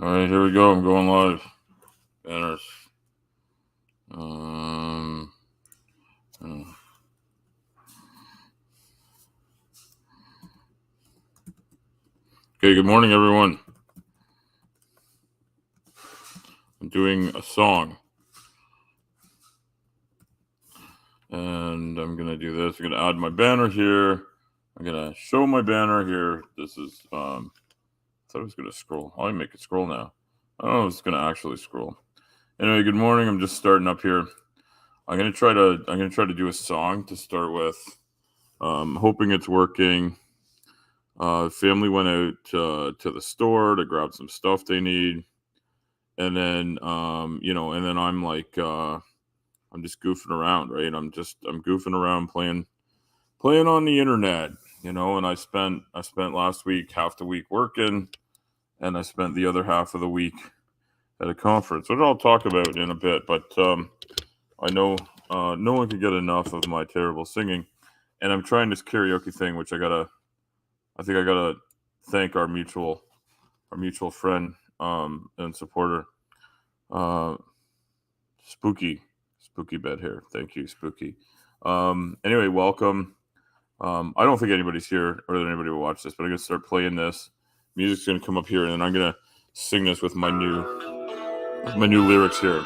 All right, here we go. I'm going live. Banners. Um. uh, Okay. Good morning, everyone. I'm doing a song, and I'm gonna do this. I'm gonna add my banner here. I'm gonna show my banner here. This is. I thought it was gonna scroll. I'll make it scroll now. Oh, it's gonna actually scroll. Anyway, good morning. I'm just starting up here. I'm gonna try to do a song to start with. Hoping it's working. Family went out to the store to grab some stuff they need, and then and then I'm like, I'm just goofing around, right? I'm goofing around playing on the internet, and I spent last week half the week working, and I spent the other half of the week at a conference, which I'll talk about in a bit. But I know no one can get enough of my terrible singing, and I'm trying this karaoke thing, which I think I gotta thank our mutual friend and supporter, uh, Spooky Bed Hair. Thank you, Spooky. Anyway, welcome. I don't think anybody's here or that anybody will watch this, but I'm gonna start playing this. Music's gonna come up here, and then I'm gonna sing this with my new lyrics here.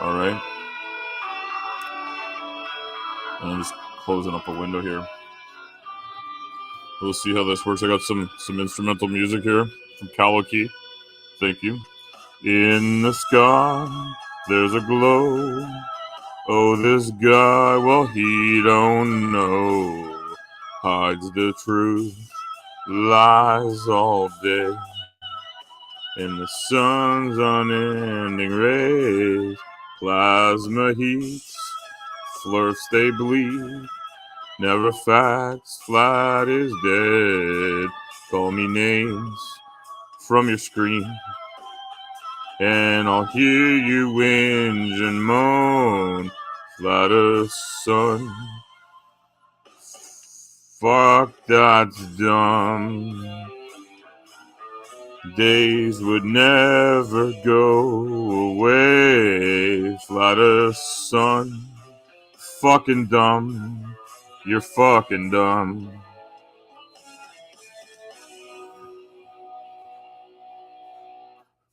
All right, and I'm just closing up a window here. We'll see how this works. I got some instrumental music here from Kaloki. Thank you. In the sky, there's a glow. Oh, this guy, well, he don't know. Hides the truth, lies all day. In the sun's unending rays, plasma heats, flirts they bleed. Never facts, flat is dead. Call me names from your screen, and I'll hear you whinge and moan. Flatter sun, fuck that's dumb. Days would never go away. Flatter sun, fucking dumb. You're fucking dumb.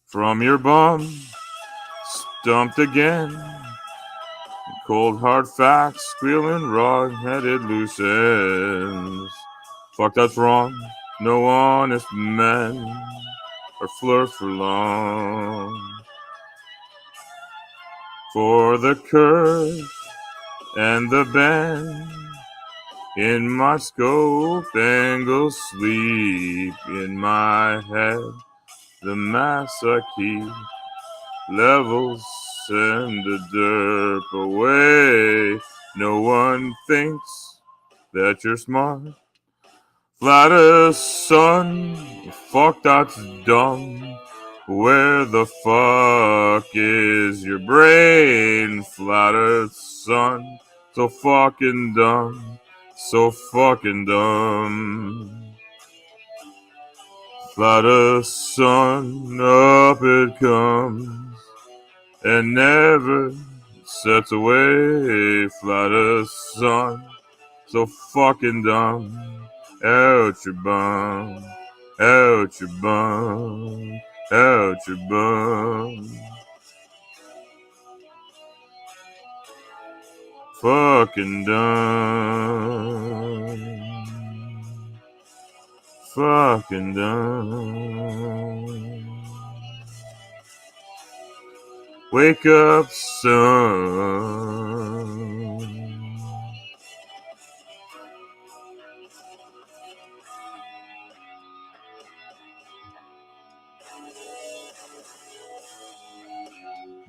From your bum, stumped again. Cold hard facts, squealing, wrong-headed loose ends. Fuck, that's wrong. No honest men are flirt for long. For the curve and the bend in my scope angle sleep in my head. The mass I keep levels send the derp away. No one thinks that you're smart. Flatter son, fuck that's dumb. Where the fuck is your brain? Flatter son, so fucking dumb, so fucking dumb. Flatter sun, up it comes, and never sets away. Flatter sun, so fucking dumb. Out your bum, out your bum, out your bum. Fucking dumb, fucking dumb. Wake up, son.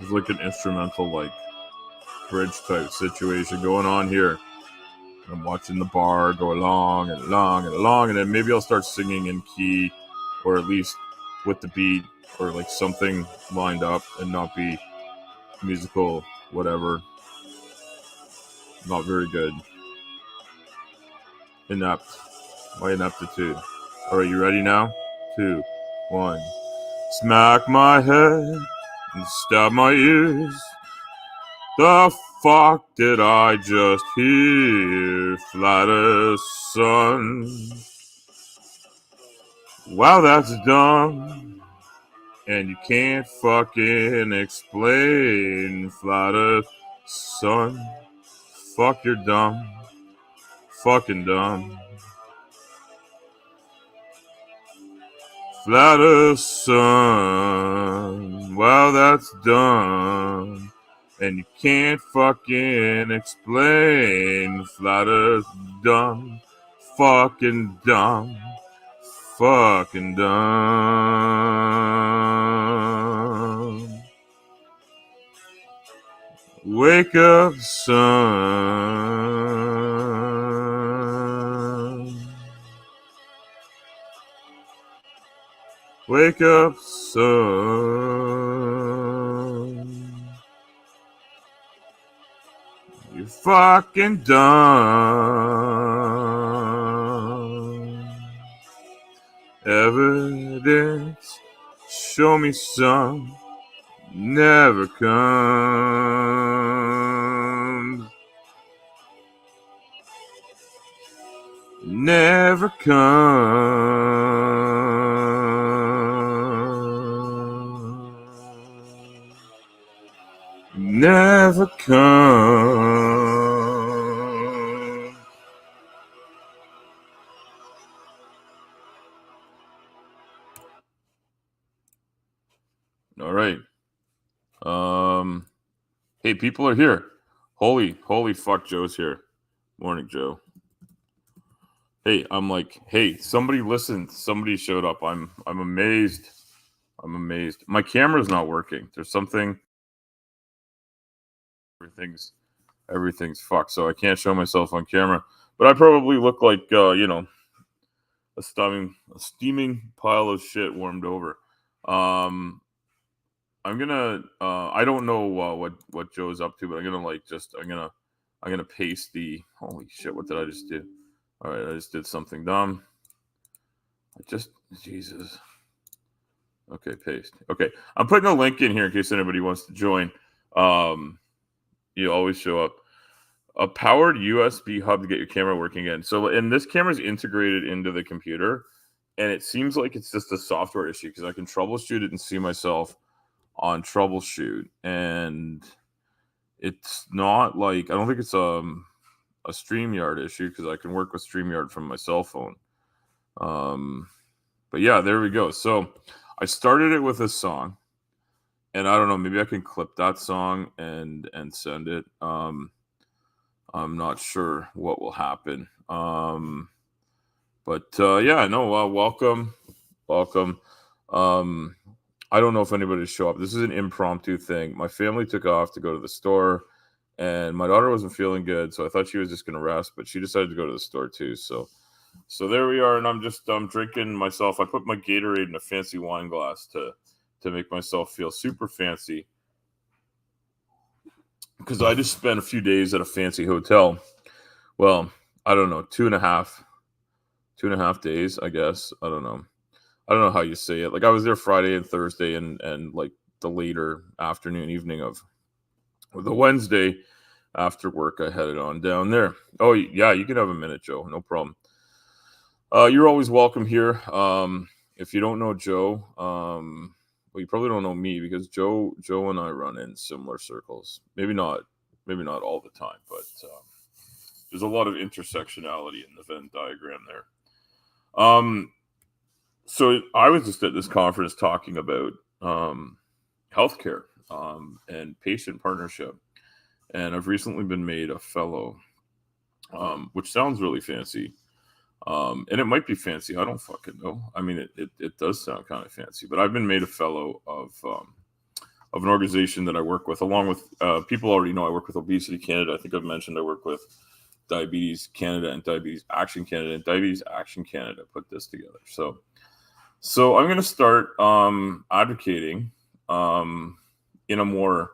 It's like an instrumental, like, bridge type situation going on here. I'm watching the bar go along and along and along, and then maybe I'll start singing in key, or at least with the beat, or like something lined up and not be musical, whatever. Not very good. Inept. My ineptitude. Alright, you ready now? 2, 1. smack my head and stab my ears. The fuck did I just hear? Flattest sun. Wow, that's dumb. And you can't fucking explain. Flattest sun. Fuck, you're dumb. Fucking dumb. Flattest sun. Wow, that's dumb. And you can't fucking explain. Flattest dumb. Fucking dumb. Fucking dumb. Wake up, son. Wake up, son. You're fucking dumb. Evidence, show me some. Never comes. Never comes. Never comes. All right. Hey, people are here. Holy fuck, Joe's here. Morning, Joe. Hey, I'm like, hey, somebody listened. Somebody showed up. I'm amazed. I'm amazed. My camera's not working. There's something. Everything's fucked. So I can't show myself on camera. But I probably look like a steaming pile of shit warmed over. I'm gonna I don't know what Joe's up to, but I'm gonna paste the holy shit. What did I just do? All right, I just did something dumb. Jesus. Okay, paste. Okay, I'm putting a link in here in case anybody wants to join. You always show up. A powered USB hub to get your camera working again. So, and this camera is integrated into the computer, and it seems like it's just a software issue because I can troubleshoot it and see myself on troubleshoot, and it's not like I don't think it's a StreamYard issue because I can work with StreamYard from my cell phone. But yeah, there we go. So I started it with a song, and I don't know, maybe I can clip that song and send it. I'm not sure what will happen. But yeah, no, welcome. I don't know if anybody will show up. This is an impromptu thing. My family took off to go to the store, and my daughter wasn't feeling good, so I thought she was just going to rest, but she decided to go to the store too. So there we are, and I'm drinking myself. I put my Gatorade in a fancy wine glass to make myself feel super fancy, because I just spent a few days at a fancy hotel. Well, I don't know, 2.5 days, I guess. I don't know how you say it. Like I was there Friday and Thursday and like the later afternoon, evening of the Wednesday after work, I headed on down there. Oh yeah, you can have a minute, Joe. No problem. You're always welcome here. If you don't know Joe, well, you probably don't know me because Joe and I run in similar circles. Maybe not all the time, but there's a lot of intersectionality in the Venn diagram there. So I was just at this conference talking about healthcare and patient partnership, and I've recently been made a fellow, which sounds really fancy. And it might be fancy. I don't fucking know. I mean, it does sound kind of fancy, but I've been made a fellow of an organization that I work with, along with people already know I work with Obesity Canada. I think I've mentioned I work with Diabetes Canada and Diabetes Action Canada, and Diabetes Action Canada put this together. So I'm going to start advocating in a more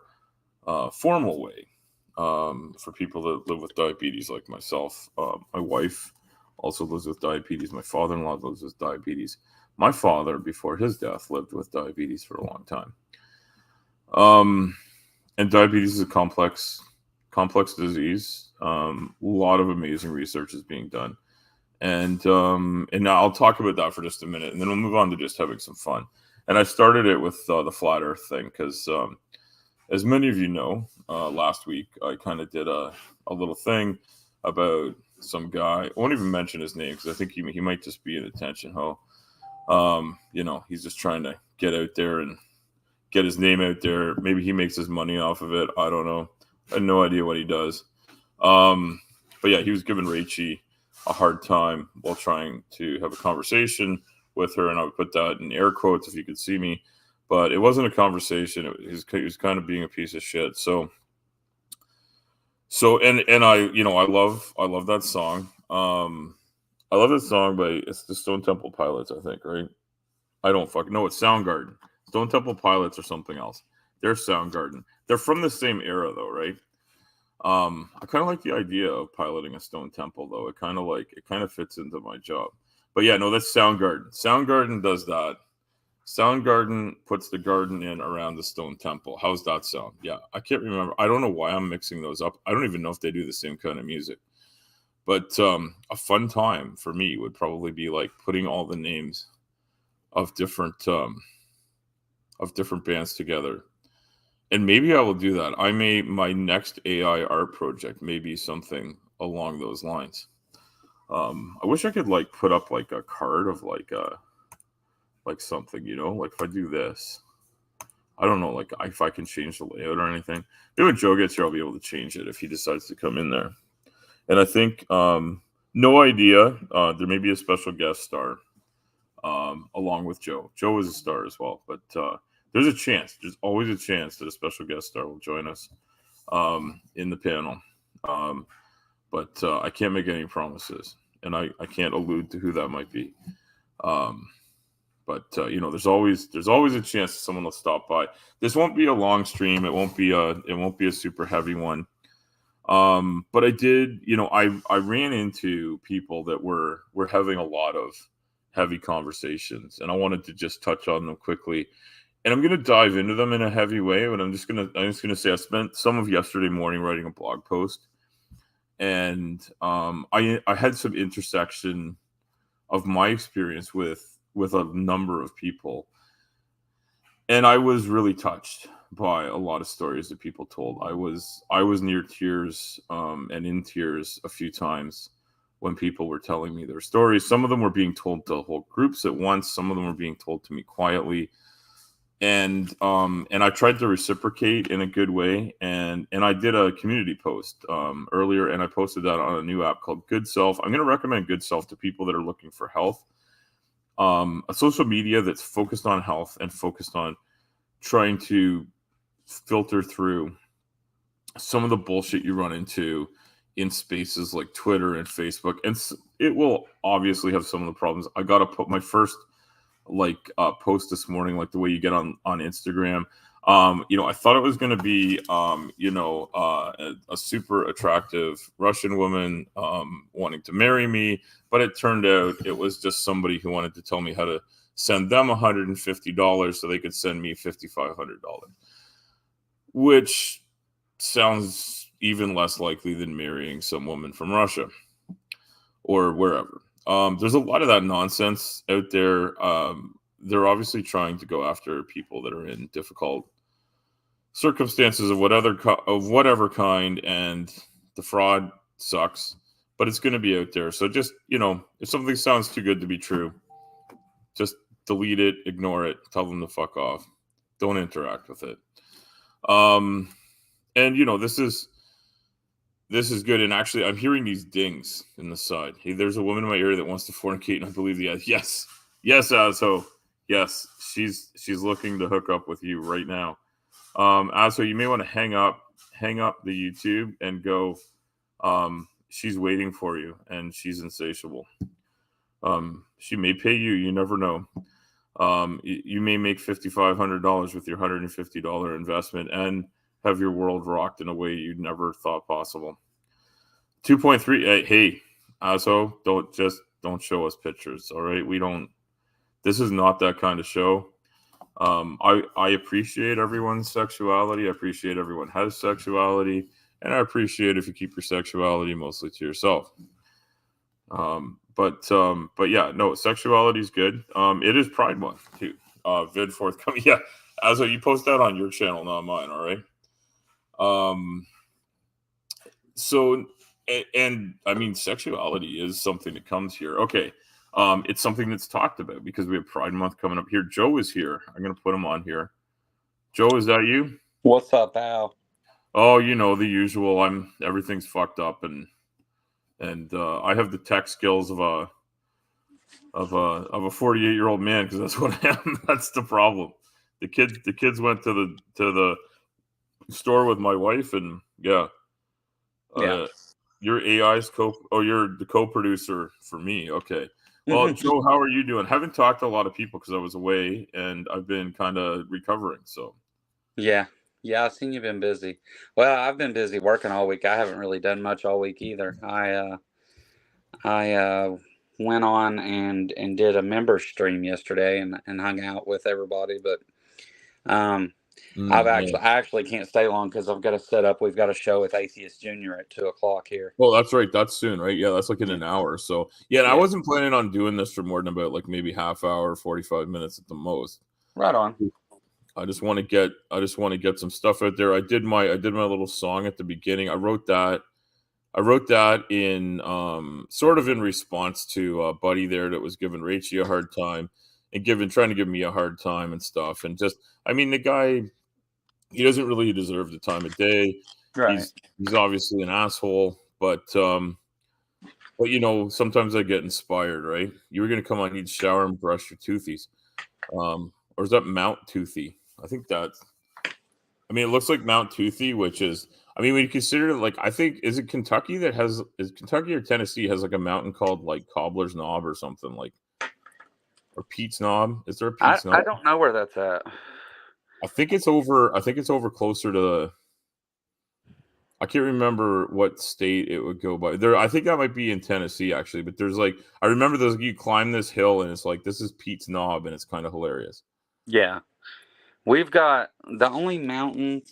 formal way for people that live with diabetes like myself. My wife also lives with diabetes. My father-in-law lives with diabetes. My father, before his death, lived with diabetes for a long time. And diabetes is a complex disease. A lot of amazing research is being done. And now I'll talk about that for just a minute, and then we'll move on to just having some fun. And I started it with the flat Earth thing because, as many of you know, last week I kind of did a little thing about some guy. I won't even mention his name because I think he might just be an attention hoe. He's just trying to get out there and get his name out there. Maybe he makes his money off of it. I don't know. I have no idea what he does. But yeah, he was giving Rachie a hard time while trying to have a conversation with her, and I would put that in air quotes if you could see me. But it wasn't a conversation. He was kind of being a piece of shit. So and I love that song. I love that song by it's the Stone Temple Pilots, I think, right? I don't fucking know. It's Soundgarden. Stone Temple Pilots or something else. They're Soundgarden. They're from the same era though, right? I kind of like the idea of piloting a stone temple though. It kind of fits into my job. But yeah, no, that's Soundgarden. Soundgarden does that. Soundgarden puts the garden in around the stone temple. How's that sound? Yeah, I can't remember. I don't know why I'm mixing those up. I don't even know if they do the same kind of music. But a fun time for me would probably be like putting all the names of different bands together. And maybe I will do that. My next AI art project may be something along those lines. I wish I could like put up like a card of like something, like if I do this, I don't know, like if I can change the layout or anything. Maybe when Joe gets here, I'll be able to change it if he decides to come in there. And I think, no idea, there may be a special guest star along with Joe. Joe is a star as well, but there's a chance. There's always a chance that a special guest star will join us in the panel. But I can't make any promises, and I can't allude to who that might be. But there's always a chance that someone will stop by. This won't be a long stream. It won't be a super heavy one. But I did, I ran into people that were having a lot of heavy conversations, and I wanted to just touch on them quickly. And I'm going to dive into them in a heavy way, but I'm just going to say I spent some of yesterday morning writing a blog post, and I had some intersection of my experience with a number of people, and I was really touched by a lot of stories that people told. I was near tears and in tears a few times when people were telling me their stories. Some of them were being told to whole groups at once. Some of them were being told to me quietly. And I tried to reciprocate in a good way. And I did a community post earlier, and I posted that on a new app called Good Self. I'm going to recommend Good Self to people that are looking for health. A social media that's focused on health and focused on trying to filter through some of the bullshit you run into in spaces like Twitter and Facebook. And it will obviously have some of the problems. I got to put my first post this morning, like the way you get on Instagram. I thought it was going to be, a super attractive Russian woman wanting to marry me, but it turned out it was just somebody who wanted to tell me how to send them $150 so they could send me $5,500, which sounds even less likely than marrying some woman from Russia or wherever. There's a lot of that nonsense out there. They're obviously trying to go after people that are in difficult circumstances of whatever kind, and the fraud sucks, but it's going to be out there. So just, if something sounds too good to be true, just delete it, ignore it, tell them to fuck off. Don't interact with it. And this is good. And actually, I'm hearing these dings in the side. Hey, there's a woman in my area that wants to fornicate, and I believe yes, Azo. Yes, she's looking to hook up with you right now. Azo, you may want to hang up the YouTube and go. She's waiting for you, and she's insatiable. She may pay you. You never know. You may make $5,500 with your $150 investment and have your world rocked in a way you never thought possible. 2.3. Hey, Azo, don't show us pictures. All right, we don't. This is not that kind of show. I appreciate everyone's sexuality. I appreciate everyone has sexuality, and I appreciate if you keep your sexuality mostly to yourself. But yeah, no, sexuality is good. It is Pride Month too. Vid forthcoming. Yeah, as you post that on your channel, not mine. All right. So, and I mean, sexuality is something that comes here. Okay. It's something that's talked about because we have Pride Month coming up here. Joe is here. I'm gonna put him on here. Joe, is that you? What's up, Al? Oh, you know the usual. Everything's fucked up, and I have the tech skills of a 48-year-old man because that's what I am. That's the problem. The kids went to the store with my wife, and yeah, Yeah. your AI's you're the co-producer for me. Okay. Well, Joe, how are you doing? Haven't talked to a lot of people because I was away and I've been kind of recovering. So Yeah. Yeah, I've seen you've been busy. Well, I've been busy working all week. I haven't really done much all week either. I went on and did a member stream yesterday and hung out with everybody, but um yeah. I actually can't stay long because I've got to set up. We've got a show with Atheist Junior at 2 o'clock here. Well, that's right. That's soon, right? Yeah, that's like in Yeah. an hour. So yeah, and I Yeah. wasn't planning on doing this for more than about like maybe half hour, 45 minutes at the most. Right on. I just want to get some stuff out there. I did my little song at the beginning. I wrote that in sort of in response to a buddy there that was giving Rachie a hard time and trying to give me a hard time and stuff. And just, I mean, the guy, he doesn't really deserve the time of day. Right. He's obviously an asshole, but you know, sometimes I get inspired, right? You were gonna come on, need to shower and brush your toothies. Or is that Mount Toothy? I think that's, I mean, it looks like Mount Toothy, which is, I mean, when you consider like, I think, is it Kentucky that has, is Kentucky or Tennessee has like a mountain called like Cobbler's Knob or something like, or Pete's Knob? Is there a Pete's Knob? I don't know where that's at. I think it's over closer to, I can't remember what state it would go by. There, I think that might be in Tennessee actually. But there's like, I remember there's, you climb this hill and it's like, this is Pete's Knob, and it's kind of hilarious. Yeah. We've got the only mountain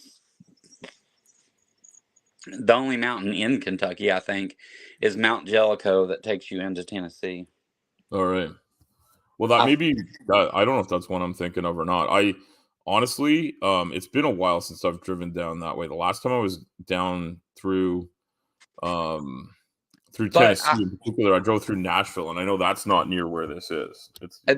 in Kentucky, I think, is Mount Jellicoe that takes you into Tennessee. All right. Well, that maybe, I don't know if that's one I'm thinking of or not. I honestly, it's been a while since I've driven down that way. The last time I was down through Tennessee in particular, I drove through Nashville, and I know that's not near where this is.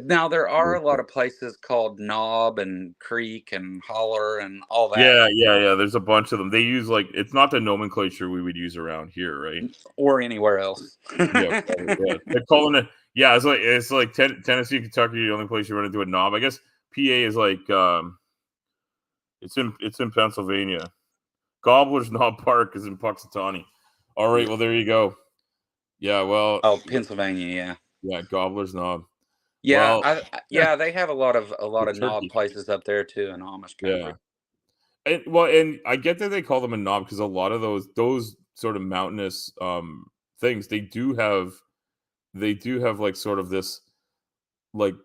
Now there are a lot of places called Knob and Creek and Holler and all that. Yeah. There's a bunch of them. They use like, it's not the nomenclature we would use around here, right? Or anywhere else. Yeah. They're calling it. Yeah, it's like Tennessee, Kentucky, the only place you run into a knob. I guess PA is like it's in Pennsylvania. Gobbler's Knob Park is in Puxatawny. All right, well there you go. Yeah, well. Oh, Pennsylvania, yeah. Yeah, Gobbler's Knob. Yeah, well, they have a lot of knob places up there too in Amish country. Yeah, and I get that they call them a knob because a lot of those sort of mountainous things, they do have like sort of this, like,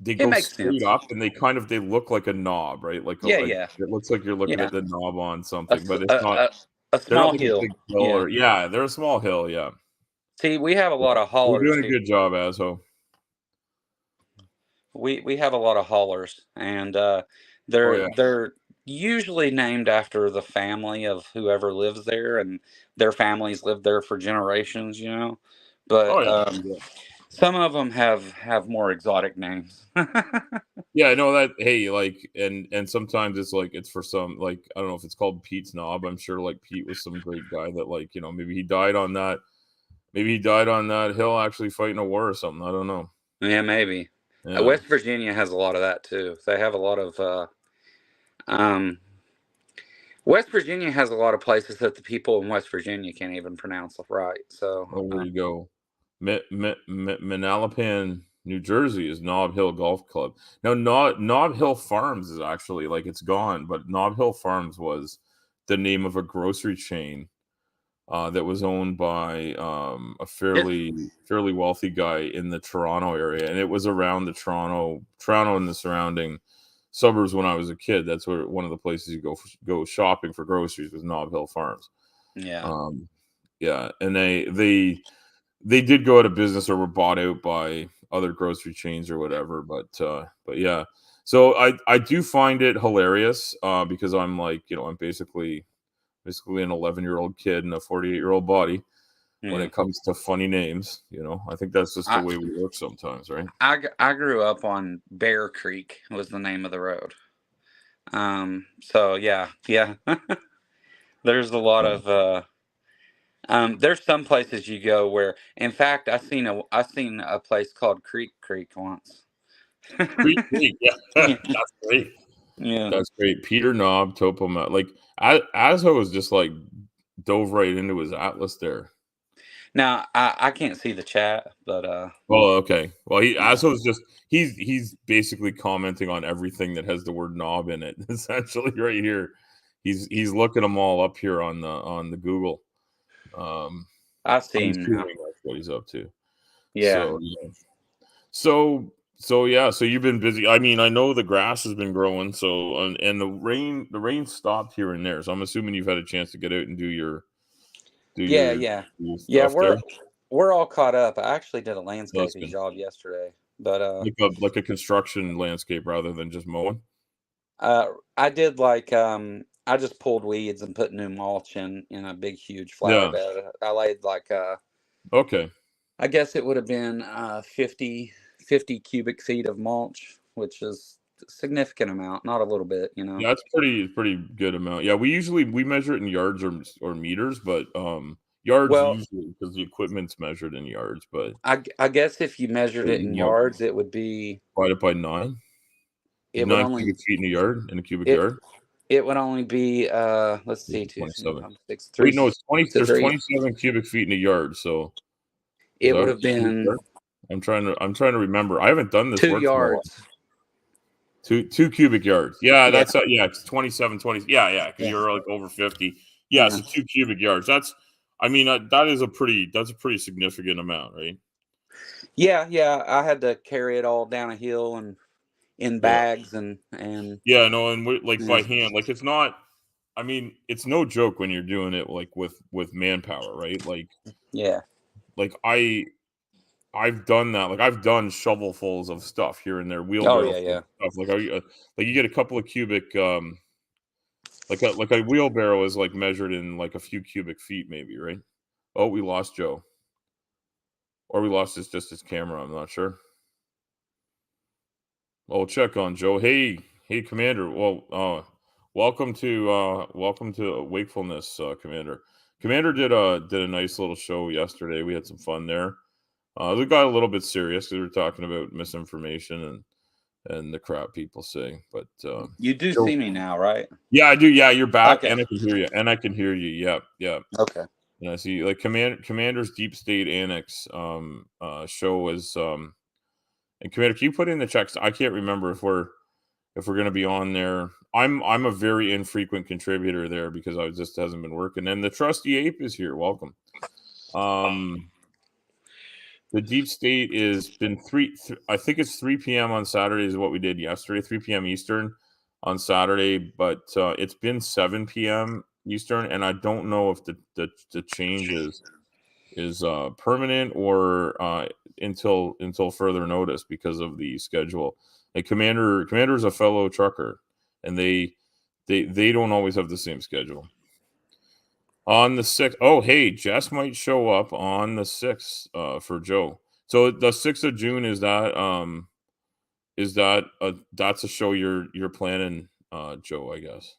they go straight up and they look like a knob, right? Like yeah. It looks like you're looking at the knob on something, but it's not a small hill. They're a small hill. Yeah. See, we have a lot of hollers. You're doing a good job, Asho. We have a lot of hollers, and they're usually named after the family of whoever lives there, and their families lived there for generations, you know. But some of them have more exotic names. Yeah, I know that. Hey, like, and sometimes it's like, it's for some, like, I don't know if it's called Pete's Knob. I'm sure like Pete was some great guy that, like, you know, maybe he died on that hill actually fighting a war or something. I don't know. Yeah, maybe. Yeah. West Virginia has a lot of that too. They have a lot of West Virginia has a lot of places that the people in West Virginia can't even pronounce right. So there you go. Manalapan, New Jersey is Nob Hill Golf Club. Now, Nob Hill Farms is actually, like, it's gone, but Nob Hill Farms was the name of a grocery chain that was owned by a fairly wealthy guy in the Toronto area, and it was around the Toronto and the surrounding suburbs when I was a kid. That's where one of the places you go shopping for groceries was Nob Hill Farms. Yeah. Yeah, and they did go out of business or were bought out by other grocery chains or whatever. But yeah, so I do find it hilarious because I'm like, I'm basically an 11-year-old kid in a 48-year-old body when Yeah. it comes to funny names. I think that's just the way we work sometimes, right? I grew up on Bear Creek was the name of the road. So yeah. There's a lot of there's some places you go where, in fact, I seen a place called Creek once. Creek, yeah, Yeah. that's great. Yeah. That's great. Peter Knob, Topo, like Azo was just like dove right into his atlas there. Now I can't see the chat, but Oh, okay. Well, yeah. Azo's just he's basically commenting on everything that has the word knob in it. Essentially, right here, he's looking them all up here on the Google. I see I'm him now. assuming that's what he's up to. Yeah. So yeah. So yeah. So you've been busy. I mean, I know the grass has been growing. So and the rain stopped here and there. So I'm assuming you've had a chance to get out and do your Yeah. Yeah, stuff there. we're all caught up. I actually did a So that's landscaping good. job yesterday, but Like a construction landscape rather than just mowing. I did I just pulled weeds and put new mulch in a big huge flower Yeah. bed. I laid Okay. I guess it would have been 50 cubic feet of mulch, which is a significant amount, not a little bit, you know. Yeah, that's pretty good amount. Yeah, we measure it in yards or meters, but yards Well, usually because the equipment's measured in yards, but I guess if you measured it in what, yards, it would be divided by 9? Is it would 9 only cubic feet in a yard in a cubic it yard? it would only be let's see, 27. 6 3 Wait, no, it's 20. to There's 3. 27 cubic feet in a yard. So is It that would a have cubic been yard? I'm trying to remember. I haven't done this two work for a while. yards. Two cubic yards. Yeah, Yeah. yeah, it's 27, 20. Yeah, because Yeah. you're like over 50. Yeah, Yeah. so 2 cubic yards. I mean, that's a pretty significant amount, right? Yeah. I had to carry it all down a hill and in Yeah. bags and Yeah, no, and like yeah. by hand, like it's not. I mean, it's no joke when you're doing it like with manpower, right? Yeah. Like I've done that. Like I've done shovelfuls of stuff here and there, Oh wheelbarrow full yeah. of stuff. Like you get a couple of cubic, like a wheelbarrow is like measured in like a few cubic feet, maybe, right? Oh, we lost Joe, or we lost his camera. I'm not sure. I'll check on Joe. Hey, Commander. Well, welcome to wakefulness, Commander. Commander did a nice little show yesterday. We had some fun there. It got a little bit serious because we were talking about misinformation and the crap people say. But You do Joe, see me now, right? yeah, I do. Yeah, you're back, Okay. and I can hear you. And I can hear you. Yep. Okay. And I see like Commander's Deep State Annex show is and Commander, can you put in the checks? I can't remember if we're gonna be on there. I'm a very infrequent contributor there because I just hasn't been working. And the trusty ape is here. Welcome. The deep state is been I think it's 3 p.m. on Saturday is what we did yesterday, 3 p.m. Eastern on Saturday, but it's been 7 p.m. Eastern, and I don't know if the change is permanent or until further notice because of the schedule. Like commander's a fellow trucker, and they don't always have the same schedule. On the 6th, oh hey, Jess might show up on the 6th for Joe. So the 6th of June that's a show you're planning, Joe, I guess.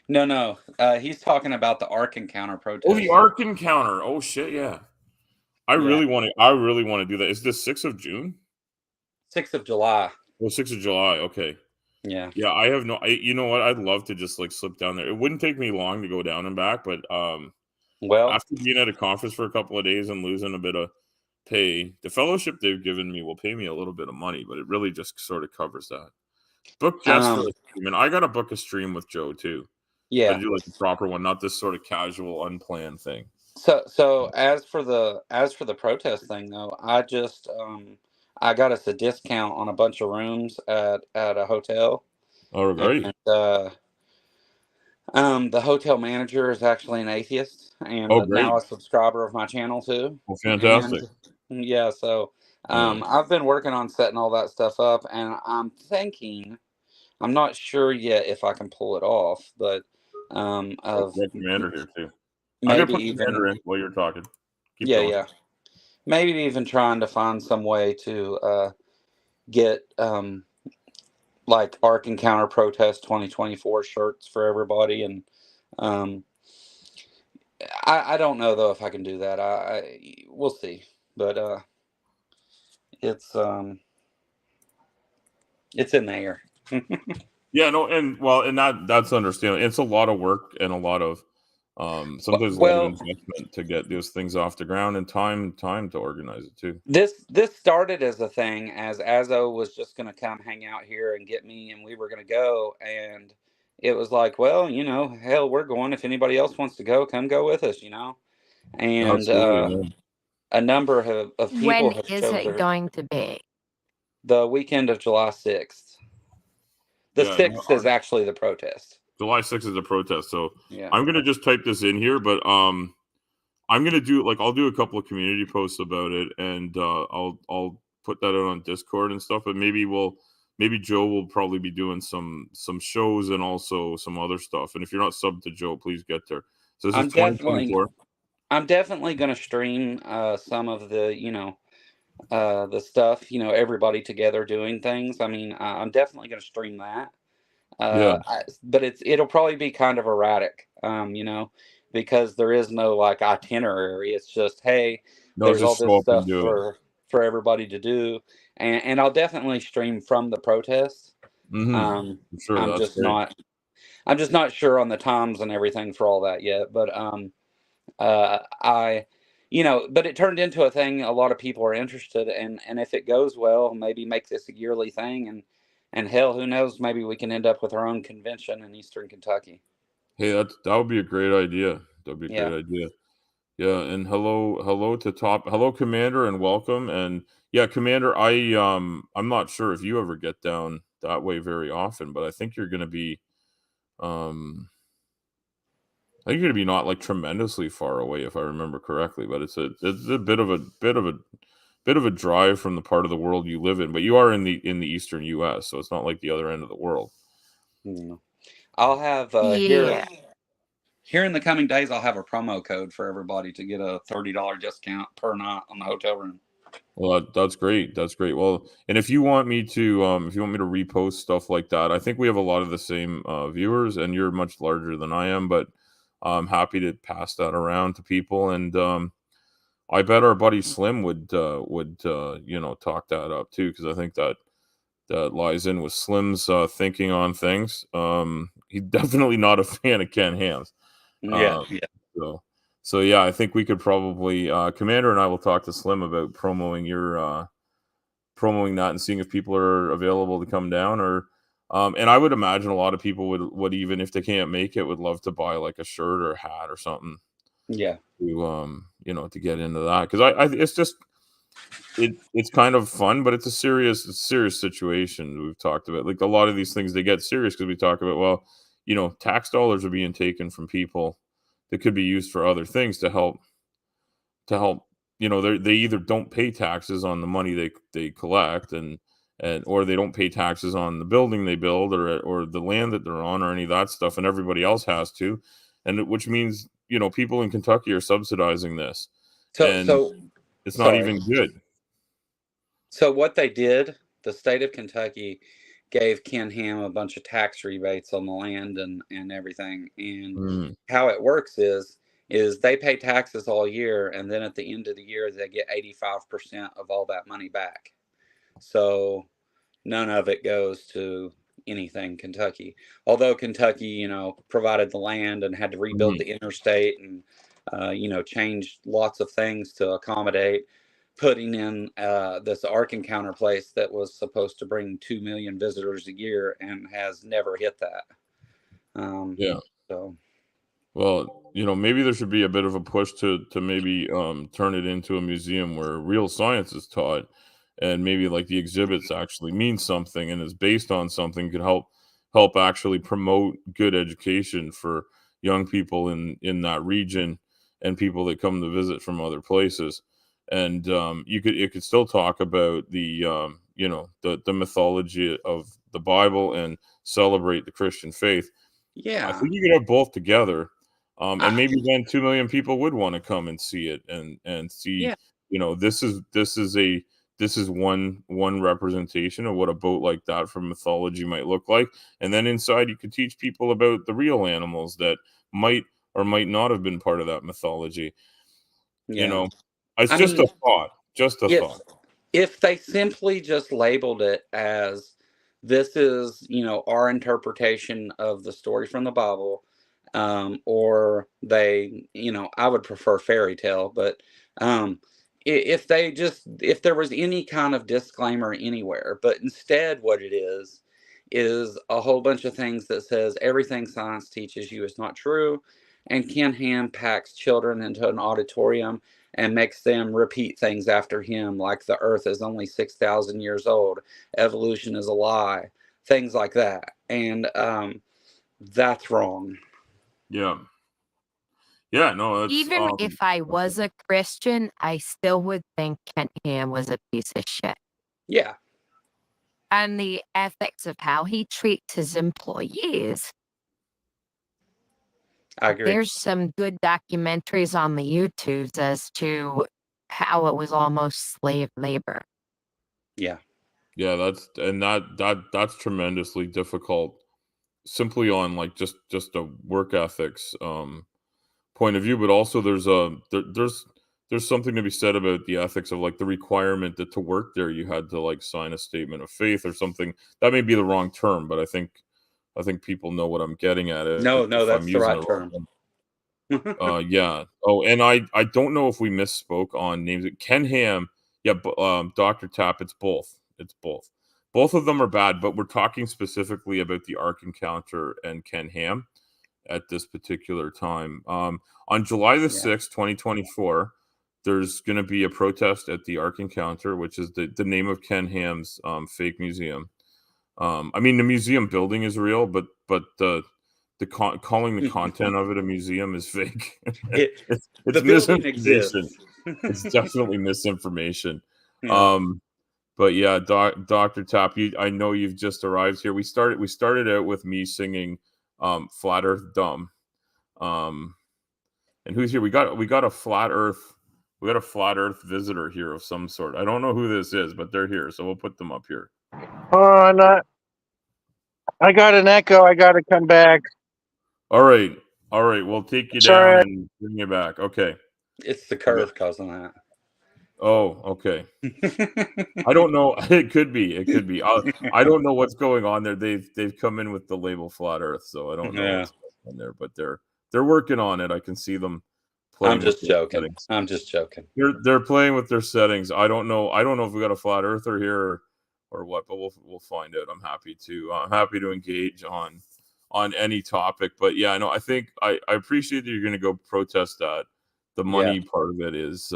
No. He's talking about the Ark Encounter Oh, the protest. Ark Encounter. Oh shit, yeah. I Yeah. really want to do that. Is this 6th of June? 6th of July. Well, 6th of July. Okay. Yeah. Yeah, I have you know what? I'd love to just like slip down there. It wouldn't take me long to go down and back, but Well, after being at a conference for a couple of days and losing a bit of pay, the fellowship they've given me will pay me a little bit of money, but it really just sort of covers that. Book Jess for a stream, and I got to book a stream with Joe too. I Yeah. do like the proper one, not this sort of casual, unplanned thing. So as for the protest thing though, I got us a discount on a bunch of rooms at a hotel, Oh, great. and the hotel manager is actually an atheist and Oh, now great. a subscriber of my channel too. Well, And fantastic. yeah, so Yeah. I've been working on setting all that stuff up, and I'm not sure yet if I can pull it off, but of We have Commander here too. I'm gonna maybe put even Commander in while you're talking. Keep yeah, going. yeah, maybe even trying to find some way to get like Ark Encounter Protest 2024 shirts for everybody, and um, I don't know though if I can do that. We'll see, but it's um it's in the air. Yeah, no, and well, and that's understandable. It's a lot of work and a lot of sometimes a lot of Well, investment to get those things off the ground, and time to organize it too. this started as a thing, as Azo was just going to come hang out here and get me, and we were going to go, and it was like, well, hell, we're going. If anybody else wants to go, come go with us, and Absolutely, yeah. a number of people When have is chose it going to be? the weekend of July 6th. The Yeah, no, 6th is actually the protest. July 6th is a protest, so Yeah. I'm gonna just type this in here, but I'm gonna do like I'll do a couple of community posts about it, and I'll put that out on Discord and stuff. But maybe Joe will probably be doing some shows and also some other stuff. And if you're not subbed to Joe, please get there. So this is I'm definitely 2024. I'm definitely going to stream some of the stuff, everybody together doing things. I mean, I'm definitely going to stream that. Yeah, But it'll probably be kind of erratic, because there is no like itinerary. It's just, hey, no, there's all just this show up and stuff do it. for everybody to do, and I'll definitely stream from the protest. Mm-hmm. Um, I'm sure I'm that's just great. not I'm just not sure on the times and everything for all that yet, but I but it turned into a thing a lot of people are interested in, and if it goes well, maybe make this a yearly thing, and hell, who knows, maybe we can end up with our own convention in Eastern Kentucky. Hey, that would be a great idea. That'd be a Yeah. great idea. Yeah, and hello Commander, and welcome. And yeah, Commander, I'm not sure if you ever get down that way very often, but I think you're gonna be um I think you're gonna be not like tremendously far away if I remember correctly, but it's a bit of a drive from the part of the world you live in, but you are in the eastern US, so it's not like the other end of the world. Mm. I'll have Yeah. here in the coming days, I'll have a promo code for everybody to get a $30 discount per night on the hotel room. Well, that's great. That's great. Well, and if you want me to repost stuff like that, I think we have a lot of the same viewers, and you're much larger than I am, but I'm happy to pass that around to people. And I bet our buddy Slim would talk that up too, because I think that lies in with Slim's thinking on things. He's definitely not a fan of Ken Hams. Yeah, Uh, yeah. so so yeah, I think we could probably Commander and I will talk to Slim about promoting that and seeing if people are available to come down, or and I would imagine a lot of people would even if they can't make it would love to buy like a shirt or a hat or something Yeah. to to get into that, because I it's just it's kind of fun, but it's a serious situation. We've talked about like a lot of these things, they get serious because we talk about, well, tax dollars are being taken from people that could be used for other things to help. They either don't pay taxes on the money they collect, and or they don't pay taxes on the building they build, or the land that they're on, or any of that stuff, and everybody else has to, and which means people in Kentucky are subsidizing this, So and so it's not sorry. even good. So what they did, the state of Kentucky gave Ken Ham a bunch of tax rebates on the land and everything. And Mm, how it works is they pay taxes all year, and then at the end of the year they get 85% of all that money back. So none of it goes to anything Kentucky. Although Kentucky, provided the land and had to rebuild mhm. the interstate and changed lots of things to accommodate putting in this Ark Encounter place that was supposed to bring 2 million visitors a year and has never hit that. Um, Yeah. So, Well, maybe there should be a bit of a push to maybe turn it into a museum where real science is taught, and maybe like the exhibits actually mean something and is based on something, could help actually promote good education for young people in that region and people that come to visit from other places. And it could still talk about the the mythology of the Bible and celebrate the Christian faith. I yeah. think you could have both together, and I, maybe then 2 million people would want to come and see it and see. yeah. This is one representation of what a boat like that from mythology might look like, and then inside you could teach people about the real animals that might or might not have been part of that mythology. You Yeah. know, it's I just a mean, thought. Just a if thought. if they simply just labeled it as this is, our interpretation of the story from the Bible, or they, I would prefer fairy tale, but if there was any kind of disclaimer anywhere, but instead what it is a whole bunch of things that says everything science teaches you is not true, and Ken Ham packs children into an auditorium and makes them repeat things after him, like the earth is only 6,000 years old, evolution is a lie, things like that. And that's wrong. Yeah. Yeah. No, that's Even if I was a Christian, I still would think Kent Ham was a piece of shit. Yeah. And the ethics of how he treats his employees. I agree. There's some good documentaries on the YouTubes as to how it was almost slave labor. Yeah. Yeah, that's tremendously difficult, simply on like just a work ethics point of view, but also there's something to be said about the ethics of like the requirement that to work there you had to like sign a statement of faith or something. That may be the wrong term, but I think people know what I'm getting at No, if I'm that's the using the right wrong term. one. Yeah. Oh, and I don't know if we misspoke on names. Ken Ham, yeah, Dr. Tap, it's both. It's both. Both of them are bad, but we're talking specifically about the Ark Encounter and Ken Ham at this particular time. On July the Yeah. 6th, 2024, there's going to be a protest at the Ark Encounter, which is the name of Ken Ham's fake museum. I mean, the museum building is real, but calling the content of it a museum is fake. it's The building misinformation. exists. It's definitely misinformation. Yeah. But yeah, Dr. Tap, I know you've just arrived here. We started out with me singing Flat Earth Dumb. And who's here? We got a flat Earth visitor here of some sort. I don't know who this is, but they're here, so we'll put them up here. Oh, I got an echo. I got to come back. All right. We'll take you down and bring you back. Okay. It's the curve causing that. Oh, okay. I don't know. It could be. I don't know what's going on there. They've come in with the label Flat Earth, so I don't know what's going on there. But they're working on it. I can see them playing. I'm just with their joking. settings. I'm just joking. They're playing with their settings. I don't know if we got a flat earther here or what, but we'll find out. I'm happy to engage on any topic. But yeah, I think I appreciate that you're going to go protest that. The money part of it is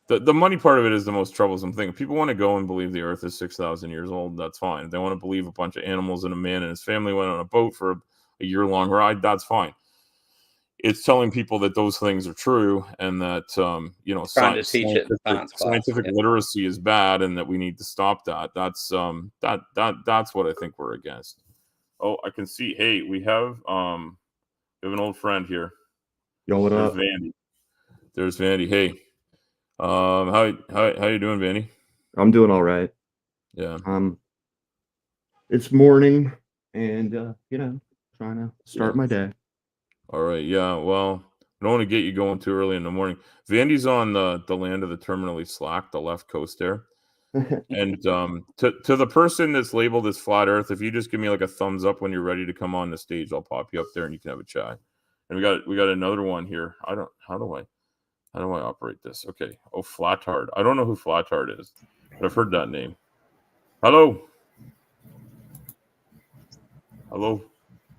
the money part of it is the most troublesome thing. If people want to go and believe the Earth is 6,000 years old, that's fine. If they want to believe a bunch of animals and a man and his family went on a boat for a year-long ride, that's fine. It's telling people that those things are true and that Trying to teach it in science class. scientific literacy is bad and that we need to stop that. That's that's what I think we're against. Oh, I can see. Hey, we have an old friend here. Yo, what There's up? Vandy. There's Vandy. Hey, how you doing, Vandy? I'm doing all right. Yeah. It's morning, and trying to start my day. All right. Yeah. Well, I don't want to get you going too early in the morning. Vandy's on the land of the terminally slack, the left coast there. And to the person that's labeled as flat Earth, if you just give me like a thumbs up when you're ready to come on the stage, I'll pop you up there and you can have a chat. And we got another one here. How do I operate this? Okay. Oh, Flatard. I don't know who Flatard is, but I've heard that name. Hello.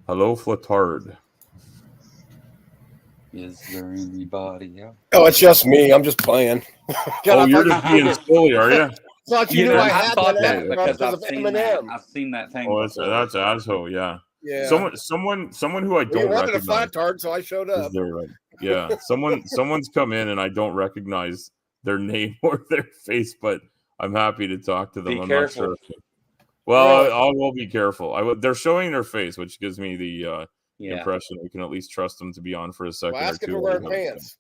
Hello, Flatard. Is there anybody else? Oh, it's just me. I'm just playing. Oh, you're just being silly, are you? Thought you knew I had thought that that extra because I've of seen Eminem. that. I've seen that thing Oh, before. that's Asho, yeah. Yeah. Someone who I Well, you don't wanted a recognize. flat tard, so I showed Is up. there, yeah, someone's come in and I don't recognize their name or their face, but I'm happy to talk to them. Be I'm careful. not sure. Well, Really? I will be careful. They're showing their face, which gives me the impression we can at least trust them to be on for a second Well, ask or if two. you're wearing pants.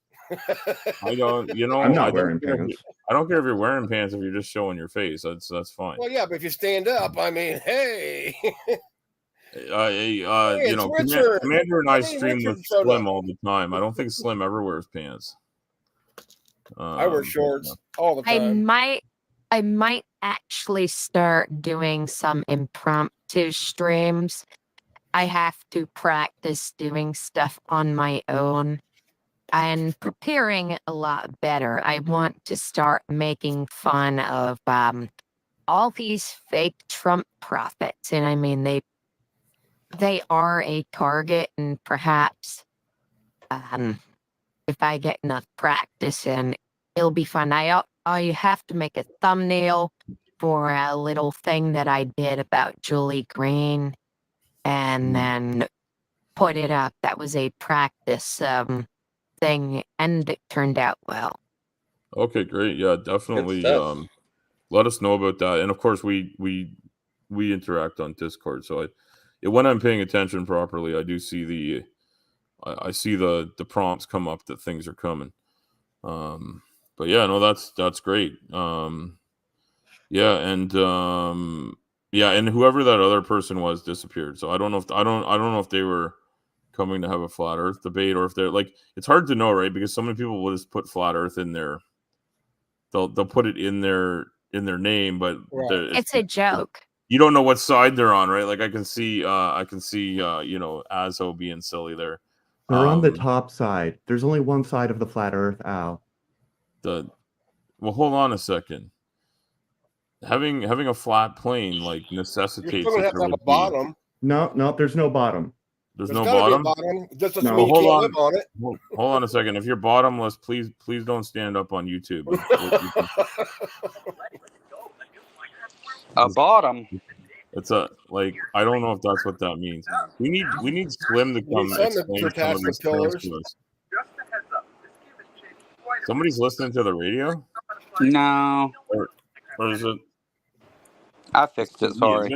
I don't, I'm not I wearing don't pants. I don't care if you're wearing pants if you're just showing your face. That's fine. Well, yeah, but if you stand up, I mean, hey. Commander and I stream Richard with showed Slim up. all the time. I don't think Slim ever wears pants. I wear shorts all the time. I might actually start doing some impromptu streams. I have to practice doing stuff on my own and preparing a lot better. I want to start making fun of all these fake Trump prophets, and I mean they are a target, and perhaps if I get enough practice in, it'll be fun. I have to make a thumbnail for a little thing that I did about Julie Green, and then put it up. That was a practice thing, and it turned out well. Okay, great. Yeah, definitely. Let us know about that. And of course, we interact on Discord. So when I'm paying attention properly, I do see I see the prompts come up that things are coming. But yeah, no, that's great. Yeah, and whoever that other person was disappeared. So I don't know if they were coming to have a flat Earth debate or if they're like, it's hard to know, right? Because so many people will just put flat Earth in their, they'll put it in their name, but it's a joke. You don't know what side they're on, right? Like I can see Azo being silly there. They're on the top side. There's only one side of the flat Earth, Al. Well, hold on a second. Having a flat plane like necessitates. You're still gonna have to have a bottom. No, there's no bottom. There's no bottom. Just doesn't mean you can't live on it. Hold on a second. If you're bottomless, please don't stand up on YouTube. A bottom. It's I don't know if that's what that means. We need Slim to come explain some of these things to us. Somebody's listening to the radio? No. Or is it? I fixed it. Sorry.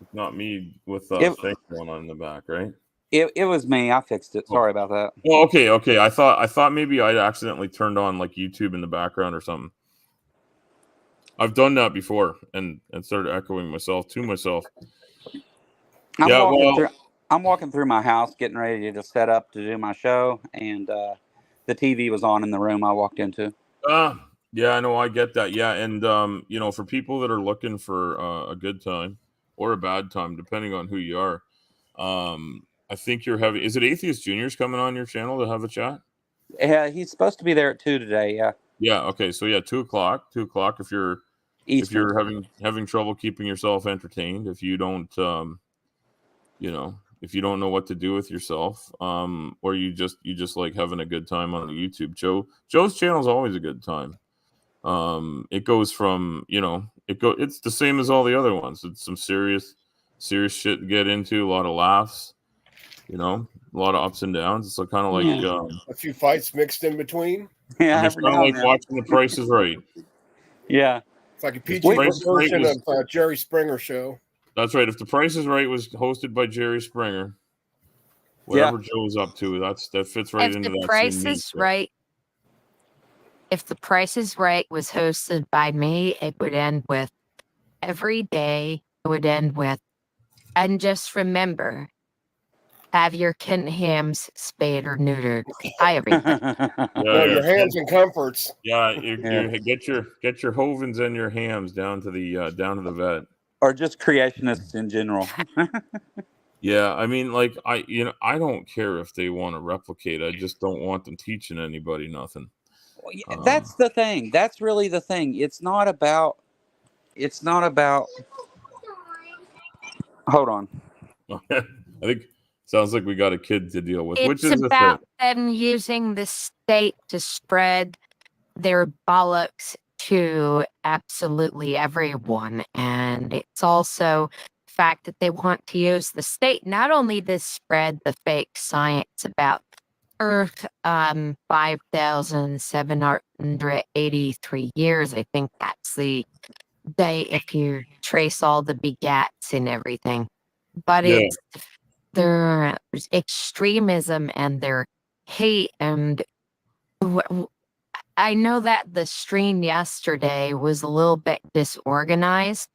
It's not me with thing going on in the back, right? It was me. I fixed it. Sorry about that. Well, okay. I thought maybe I'd accidentally turned on like YouTube in the background or something. I've done that before and started echoing myself to myself. I'm walking through my house, getting ready to just set up to do my show, and the TV was on in the room I walked into. Yeah, I know, I get that. Yeah, and for people that are looking for a good time or a bad time, depending on who you are, I think you're having. Is it Atheist Junior's coming on your channel to have a chat? Yeah, he's supposed to be there at 2 today. Yeah. Yeah. Okay. So 2:00. 2:00. If you're Eastern. If you're having trouble keeping yourself entertained, if you don't if you don't know what to do with yourself, or you just like having a good time on the YouTube. Joe's channel is always a good time. It goes from it's the same as all the other ones. It's some serious shit to get into, a lot of laughs, a lot of ups and downs. It's kind of like a few fights mixed in between. Yeah, it's kind of like watching The Price is Right. Yeah, it's like a PG version of Jerry Springer show. That's right. If The Price is Right was hosted by Jerry Springer, whatever Joe's up to, that fits right into that. If The Price is Right was hosted by me, it would end with every day. It would end with, and just remember, have your kitten hams spayed or neutered. Everything. Your hams and comforts. Yeah, you get your hovens and your hams down to the vet. Or just creationists in general. Yeah, I mean, I don't care if they want to replicate. I just don't want them teaching anybody nothing. That's the thing. That's really the thing. It's not about Hold on. I think sounds like we got a kid to deal with. Which It's is about them using the state to spread their bollocks to absolutely everyone. And it's also the fact that they want to use the state not only to spread the fake science about Earth 5,783 years. I think that's the day if you trace all the begats and everything. But Yeah. it's their extremism and their hate. And I know that the stream yesterday was a little bit disorganized,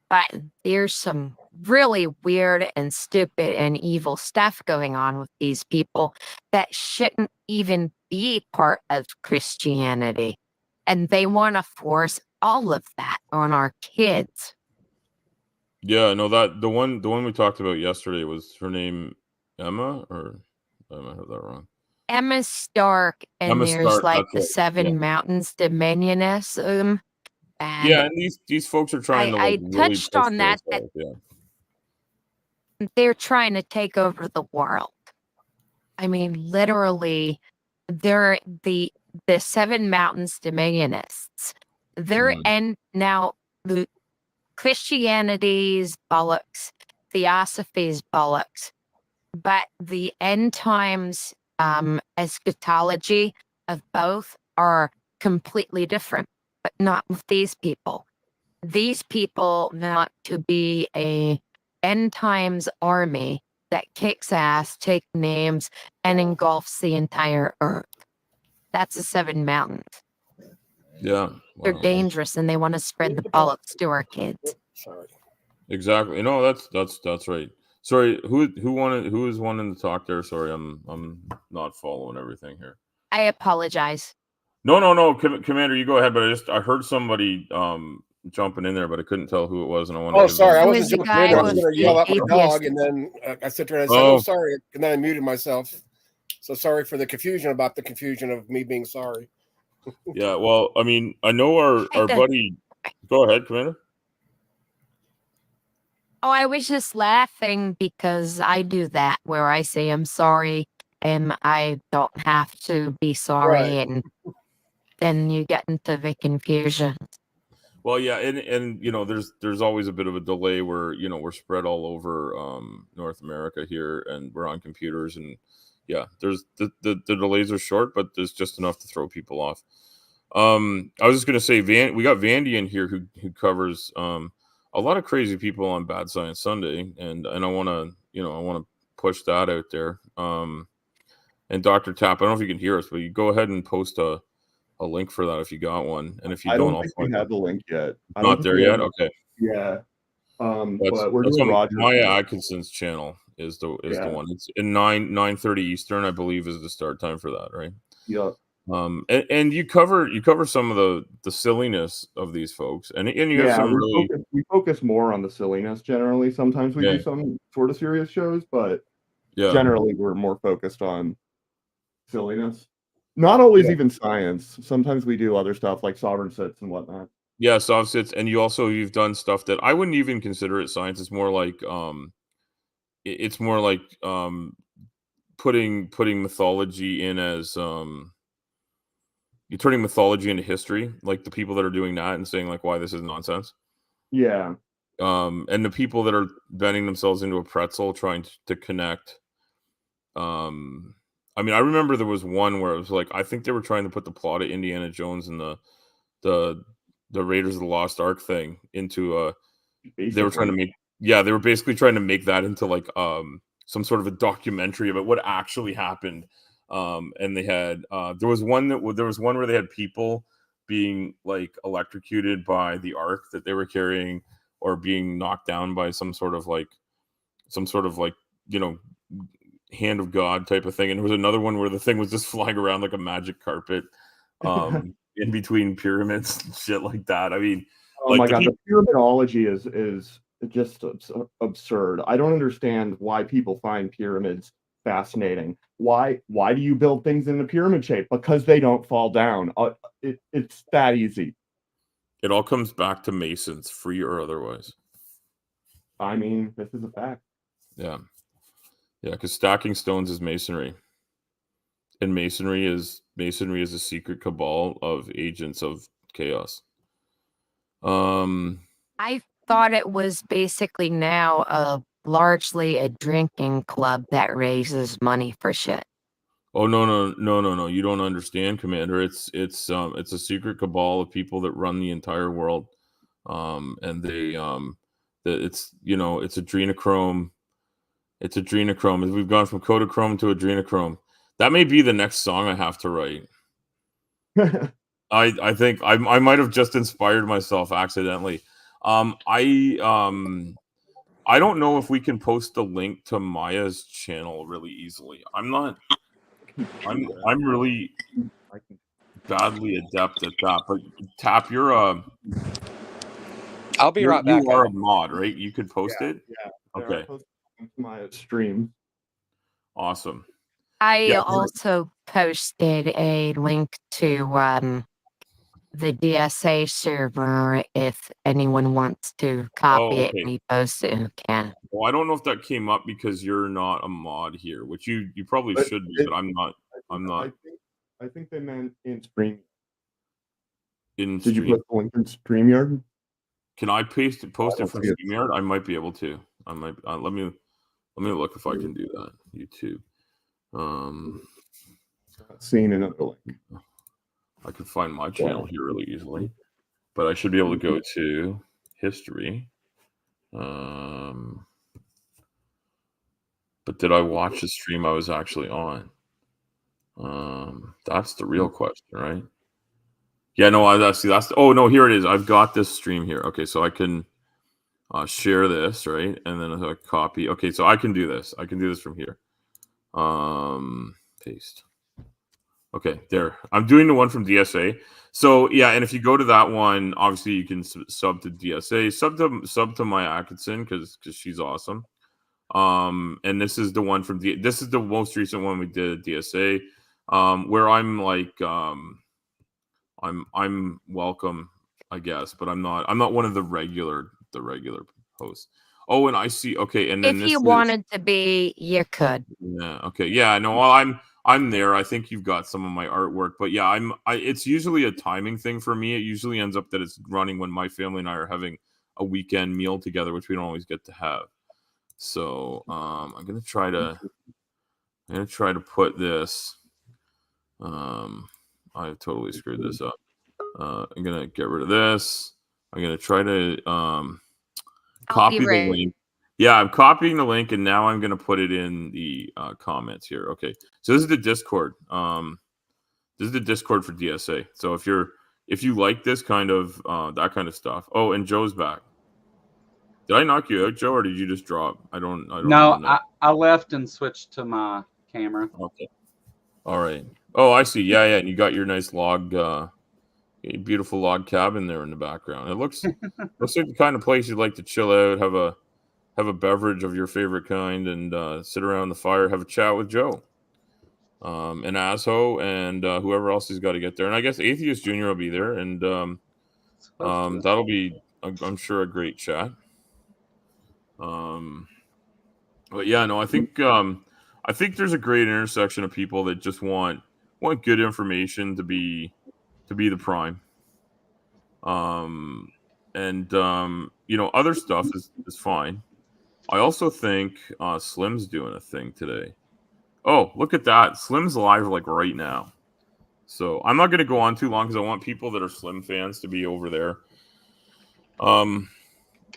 but there's some really weird and stupid and evil stuff going on with these people that shouldn't even be part of Christianity. And they want to force all of that on our kids. Yeah, no, that the one we talked about yesterday was her name Emma, or I might have that wrong. Emma Stark, and Emma there's Stark, like that's the right. Seven Mountains Dominionism. And Yeah, and these folks are trying to like I really touched push on that yeah. they're trying to take over the world. I mean, literally, they're the Seven Mountains Dominionists. They're and now the Christianity's bollocks, Theosophy's bollocks, but the end times eschatology of both are completely different, but not with these people. These people want to be a end times army that kicks ass, takes names, and engulfs the entire earth. That's the Seven Mountains. Yeah. They're Wow. dangerous and they want to spread the bollocks to our kids. Sorry. Exactly. No, that's right. Sorry, who is wanting to talk there? Sorry, I'm not following everything here. I apologize. No, Commander, you go ahead. But I heard somebody jumping in there, but I couldn't tell who it was, and I wanted. Oh, sorry, I It wasn't was the jumping in. guy I was with going to the yell at my dog, atheist. and then I sit there and I said, "Oh, sorry," and then I muted myself. So sorry for the confusion about the confusion of me being sorry. Yeah, well, I mean, I know our buddy. Go ahead, Commander. Oh, I was just laughing because I do that where I say I'm sorry and I don't have to be sorry, Right. and then you get into the confusion. Well, yeah, and you know, there's always a bit of a delay where, you know, we're spread all over North America here, and we're on computers, and yeah, there's the delays are short, but there's just enough to throw people off. I was just gonna say, we got Vandy in here who covers a lot of crazy people on Bad Science Sunday, and I want to push that out there. And Dr. Tap, I don't know if you can hear us, but you go ahead and post a link for that if you got one, and if you don't, I don't think we have the link yet. Not there yet. Okay. Yeah. That's But we're doing on Roger. Maya Atkinson's channel is the one. It's in 9:30 Eastern, I believe, is the start time for that, right? Yeah. And you cover some of the silliness of these folks, and you have some we focus more on the silliness generally. Sometimes we do some sort of serious shows, but generally we're more focused on silliness. Not always even science. Sometimes we do other stuff like sovereign sits and whatnot. Yeah, sovereign sits, and you've done stuff that I wouldn't even consider it science. It's more like putting mythology in as you're turning mythology into history, like the people that are doing that and saying like why this is nonsense. Yeah. And the people that are bending themselves into a pretzel trying to connect. I mean, I remember there was one where it was like I think they were trying to put the plot of Indiana Jones and the Raiders of the Lost Ark thing into they were trying to make they were basically trying to make that into like some sort of a documentary about what actually happened. And they had there was one where they had people being like electrocuted by the ark that they were carrying, or being knocked down by some sort of like you know, hand of God type of thing. And there was another one where the thing was just flying around like a magic carpet in between pyramids and shit like that. I mean, oh my god, the pyramidology is just absurd. I don't understand why people find pyramids fascinating. Why do you build things in the pyramid shape? Because they don't fall down. It's that easy. It all comes back to Masons, free or otherwise. I mean, this is a fact. Yeah. Yeah, because stacking stones is masonry. And masonry is a secret cabal of agents of chaos. I thought it was basically now largely a drinking club that raises money for shit. Oh no! You don't understand, Commander. It's a secret cabal of people that run the entire world, and it's adrenochrome. It's adrenochrome. We've gone from Kodachrome to adrenochrome. That may be the next song I have to write. I think I might have just inspired myself accidentally. I don't know if we can post a link to Maya's channel really easily. I'm really badly adept at that. But Tap, you're I'll be right back. You are a mod, right? You could post it. Yeah. Okay. My stream. Awesome. I also posted a link to the DSA server if anyone wants to copy it and repost it, who can. Well, I don't know if that came up because you're not a mod here, which you probably should be, but I'm not. I think they meant in stream. Did you put the link in StreamYard? Can I post it from StreamYard? I might be able to. I might. Let me look if I can do that. YouTube. Seeing another link. I can find my channel here really easily, but I should be able to go to history. But did I watch the stream I was actually on? That's the real question, right? Yeah, no, oh no, here it is. I've got this stream here. Okay, so I can share this, right? And then I copy. Okay, so I can do this. I can do this from here. Paste. Okay, there. I'm doing the one from DSA. So yeah, and if you go to that one, obviously you can sub to DSA, sub to Maya Atkinson because she's awesome. And this is the one from this is the most recent one we did at DSA, where I'm like, I'm welcome, I guess, but I'm not one of the regular hosts. Oh, and I see. Okay, and then if you wanted to be, you could. Yeah. Okay. Yeah. No. Well, I'm there. I think you've got some of my artwork, but yeah, it's usually a timing thing for me. It usually ends up that it's running when my family and I are having a weekend meal together, which we don't always get to have. So I'm gonna try to put this. I've totally screwed this up. I'm gonna get rid of this. I'm gonna try to copy the link. Yeah, I'm copying the link, and now I'm gonna put it in the comments here. Okay, so this is the Discord. This is the Discord for DSA. So if you like this kind of that kind of stuff. Oh, and Joe's back. Did I knock you out, Joe, or did you just drop? I don't No, I left and switched to my camera. Okay. All right. Oh, I see. Yeah, yeah. And you got your nice log, beautiful log cabin there in the background. It looks like the kind of place you'd like to chill out, have a beverage of your favorite kind, and sit around the fire, have a chat with Joe, and Asho, and whoever else he's got to get there. And I guess Atheist Junior will be there, and that'll be, I'm sure, a great chat. But yeah, no, I think there's a great intersection of people that just want good information to be the prime. And other stuff is fine. I also think Slim's doing a thing today. Oh, look at that. Slim's live like right now. So I'm not going to go on too long because I want people that are Slim fans to be over there.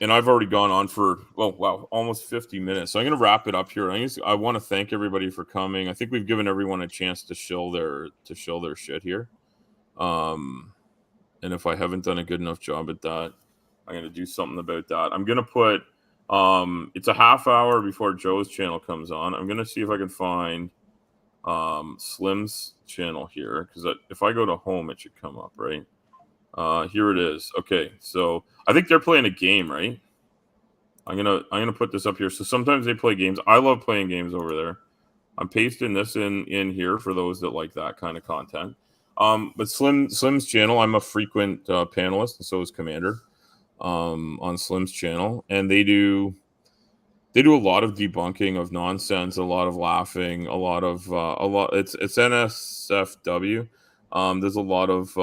And I've already gone on for, almost 50 minutes. So I'm going to wrap it up here. I want to thank everybody for coming. I think we've given everyone a chance to show their shit here. And if I haven't done a good enough job at that, I'm going to do something about that. I'm going to put, it's a half hour before Joe's channel comes on. I'm going to see if I can find Slim's channel here. Because if I go to home, it should come up, right? Here it is. Okay, so I think they're playing a game, right? I'm gonna put this up here. So sometimes they play games. I love playing games over there. I'm pasting this in here for those that like that kind of content. But Slim's channel, I'm a frequent panelist, and so is Commander on Slim's channel, and they do they do a lot of debunking of nonsense, a lot of laughing, a lot. It's NSFW. There's a lot of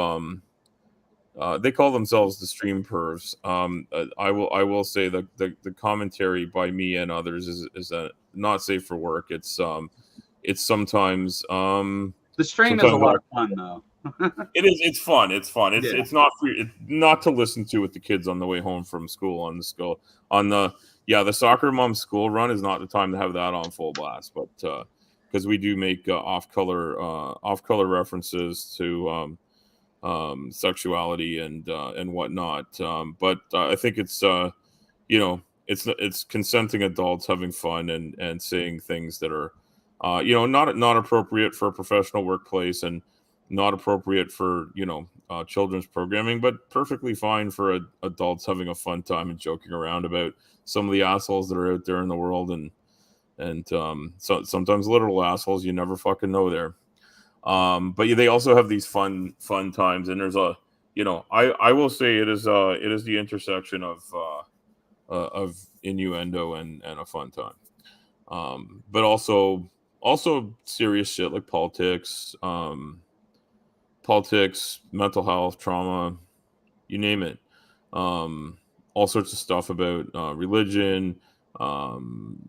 they call themselves the stream pervs. I will say that the commentary by me and others is not safe for work. It's sometimes the stream is a lot of fun though. It is. It's fun. It's fun. It's Yeah. it's not free. It's not to listen to with the kids on the way home from school the soccer mom school run is not the time to have that on full blast. But because we do make off color references to sexuality and whatnot. But I think it's it's consenting adults having fun and saying things that are not appropriate for a professional workplace and not appropriate for children's programming, but perfectly fine for adults having a fun time and joking around about some of the assholes that are out there in the world and so sometimes literal assholes you never fucking know there. But they also have these fun times, and there's I will say it is the intersection of innuendo and a fun time, but also serious shit like politics, mental health, trauma, you name it. All sorts of stuff about religion,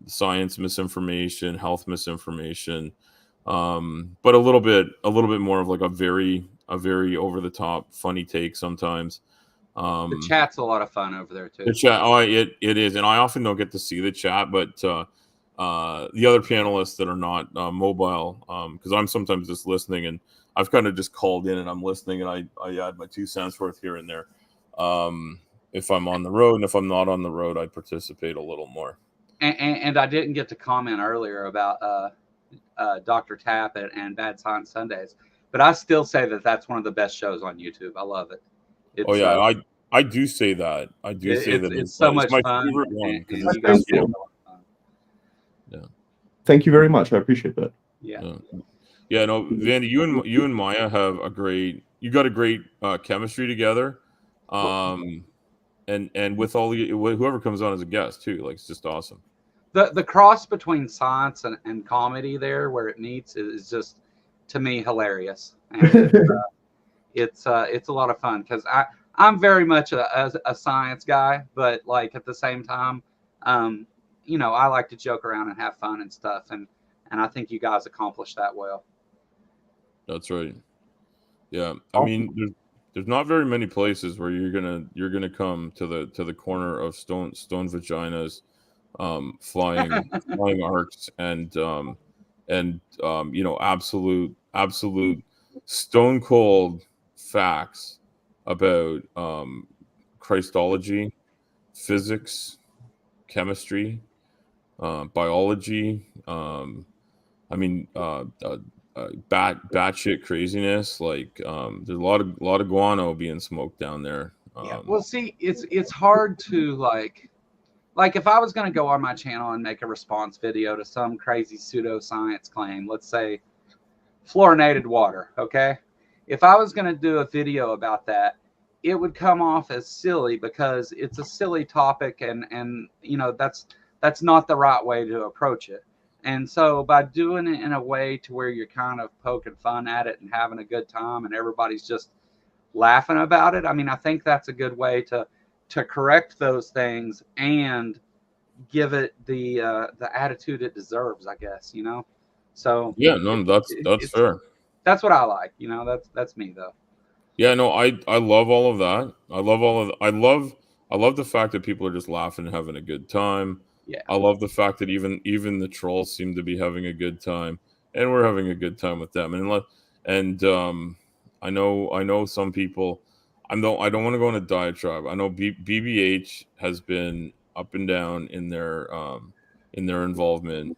science misinformation, health misinformation. But a little bit more of like a very over the top funny take sometimes. The chat's a lot of fun over there too. The chat, it is, and I often don't get to see the chat, but the other panelists that are not mobile, because I'm sometimes just listening, and I've kind of just called in and I'm listening, and I add my 2 cents worth here and there. If I'm on the road, and if I'm not on the road, I participate a little more. And I didn't get to comment earlier about Dr. Tapp and Bad Science Sundays, but I still say that that's one of the best shows on YouTube. I love it. It's, I do say that. I do say that it's so much my fun. favorite one. Yeah. Thank you very much. I appreciate that. Yeah. No, Vandy, you and Maya have a great chemistry together. And with whoever comes on as a guest too, like it's just awesome. The cross between science and comedy there where it meets is just, to me, hilarious. And it's a lot of fun because I'm very much a science guy, but like at the same time, I like to joke around and have fun and stuff, and I think you guys accomplish that well. That's right. Yeah, I mean, there's not very many places where you're gonna come to the corner of stone vaginas, flying arcs and absolute stone cold facts about Christology, physics, chemistry, biology. Batshit craziness. Like there's a lot of guano being smoked down there. Yeah. Well, see, it's hard to like if I was going to go on my channel and make a response video to some crazy pseudoscience claim, let's say fluorinated water. Okay. If I was going to do a video about that, it would come off as silly because it's a silly topic and that's not the right way to approach it. And so by doing it in a way to where you're kind of poking fun at it and having a good time and everybody's just laughing about it, I mean, I think that's a good way to correct those things and give it the attitude it deserves, I guess, So yeah, no, that's fair. That's what I like, that's me though. Yeah, no, I love all of that. I love the fact that people are just laughing and having a good time. Yeah. I love the fact that even the trolls seem to be having a good time, and we're having a good time with them. And I know some people. I don't want to go on a diatribe. I know BBH has been up and down in their involvement,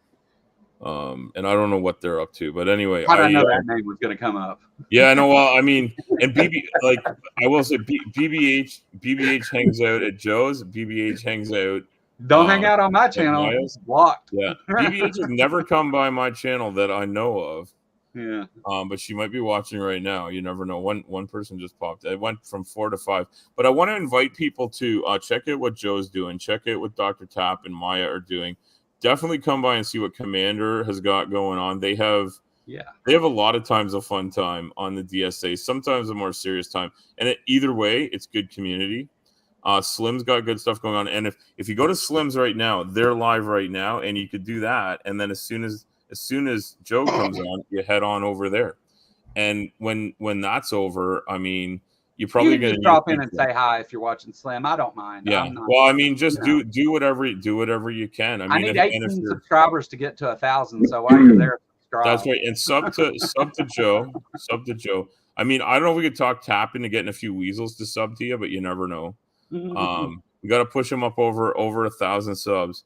and I don't know what they're up to. But anyway, I know that name was going to come up. Yeah, no, well, I mean, and I will say BBH hangs out at Joe's. BBH hangs out. Don't hang out on my channel. It's blocked. Yeah, BBH has never come by my channel that I know of. Yeah. But she might be watching right now. You never know. One person just popped. It went from 4 to 5. But I want to invite people to check out what Joe's doing. Check out what Dr. Tap and Maya are doing. Definitely come by and see what Commander has got going on. They have a lot of times a fun time on the DSA. Sometimes a more serious time. And either way, it's good community. Slim's got good stuff going on. And if you go to Slim's right now, they're live right now, and you could do that. And then as soon as Joe comes on, you head on over there. And when that's over, I mean, you're probably going to drop in and say hi if you're watching Slim. I don't mind. Yeah. I'm not, well, I mean, just do whatever you can. I mean, need 18 subscribers to get to 1,000. So while you're there, subscribe. That's right. And sub to Joe. Sub to Joe. I mean, I don't know if we could talk Tap into getting a few weasels to sub to you, but you never know. We got to push him up over 1,000 subs.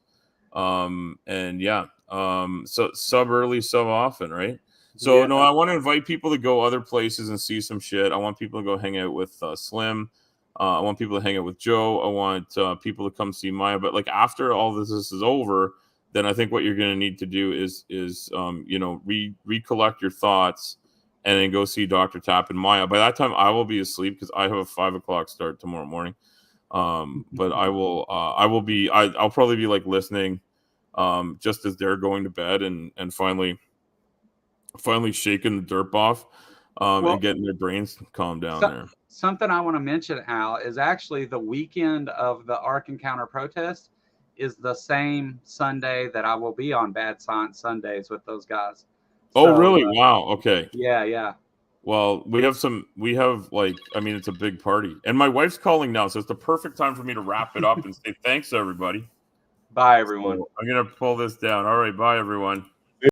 And yeah. So sub early, sub often, right? So no, I want to invite people to go other places and see some shit. I want people to go hang out with Slim. I want people to hang out with Joe. I want people to come see Maya. But like after all this is over, then I think what you're going to need to do is recollect your thoughts and then go see Dr. Tap and Maya. By that time, I will be asleep because I have a 5 o'clock start tomorrow morning. But I'll probably be like listening just as they're going to bed and finally shaking the derp off and getting their brains calmed down there. Something I want to mention, Al, is actually the weekend of the Ark Encounter protest is the same Sunday that I will be on Bad Science Sundays with those guys. Oh, really? Wow. Okay. Yeah. Well, it's a big party. And my wife's calling now, so it's the perfect time for me to wrap it up and say thanks, everybody. Bye, everyone. So I'm going to pull this down. All right. Bye, everyone.